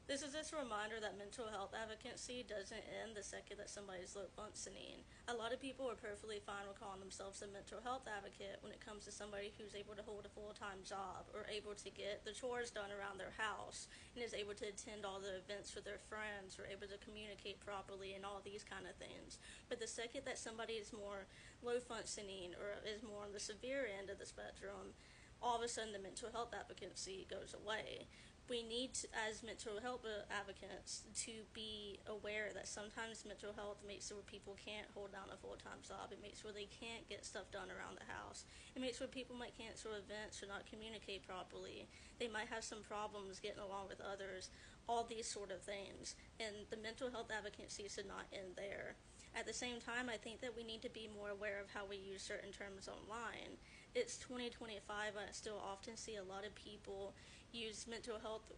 This is just a reminder that mental health advocacy doesn't end the second that somebody's low functioning. A lot of people are perfectly fine with calling themselves a mental health advocate when it comes to somebody who's able to hold a full-time job or able to get the chores done around their house and is able to attend all the events with their friends or able to communicate properly and all these kind of things. But the second that somebody is more low functioning or is more on the severe end of the spectrum, all of a sudden the mental health advocacy goes away. We need to, as mental health advocates, to be aware that sometimes mental health makes it where people can't hold down a full-time job. It makes it where they can't get stuff done around the house. It makes it where people might cancel events or not communicate properly. They might have some problems getting along with others. All these sort of things, and the mental health advocacy should not end there. At the same time, I think that we need to be more aware of how we use certain terms online. It's 2025, and I still often see a lot of people use mental health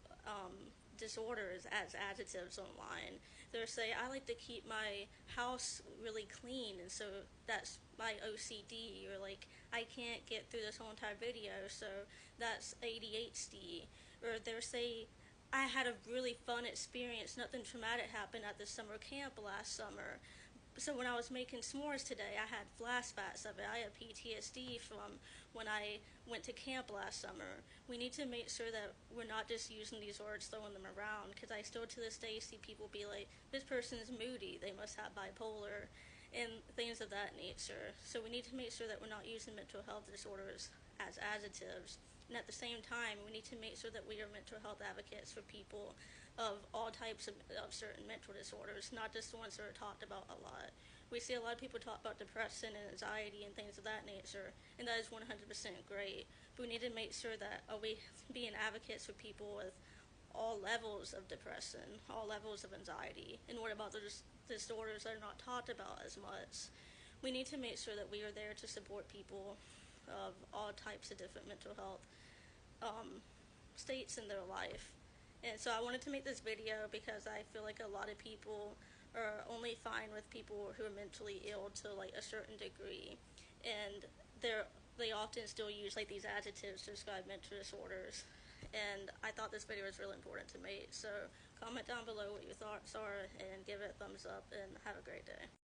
disorders as adjectives online. They'll say, I like to keep my house really clean, and so that's my OCD, or like, I can't get through this whole entire video, so that's ADHD. Or they'll say, I had a really fun experience, nothing traumatic happened at the summer camp last summer. So when I was making s'mores today, I had flashbacks of it. I had PTSD from when I went to camp last summer. We need to make sure that we're not just using these words, throwing them around, because I still to this day see people be like, this person is moody, they must have bipolar, and things of that nature. So we need to make sure that we're not using mental health disorders as adjectives. And at the same time, we need to make sure that we are mental health advocates for people of all types of certain mental disorders, not just the ones that are talked about a lot. We see a lot of people talk about depression and anxiety and things of that nature, and that is 100% great. But we need to make sure that we being advocates for people with all levels of depression, all levels of anxiety, and what about those disorders that are not talked about as much. We need to make sure that we are there to support people of all types of different mental health states in their life. And so I wanted to make this video because I feel like a lot of people are only fine with people who are mentally ill to like a certain degree, and they often still use like these adjectives to describe mental disorders. And I thought this video was really important to make. So comment down below what your thoughts are and give it a thumbs up and have a great day.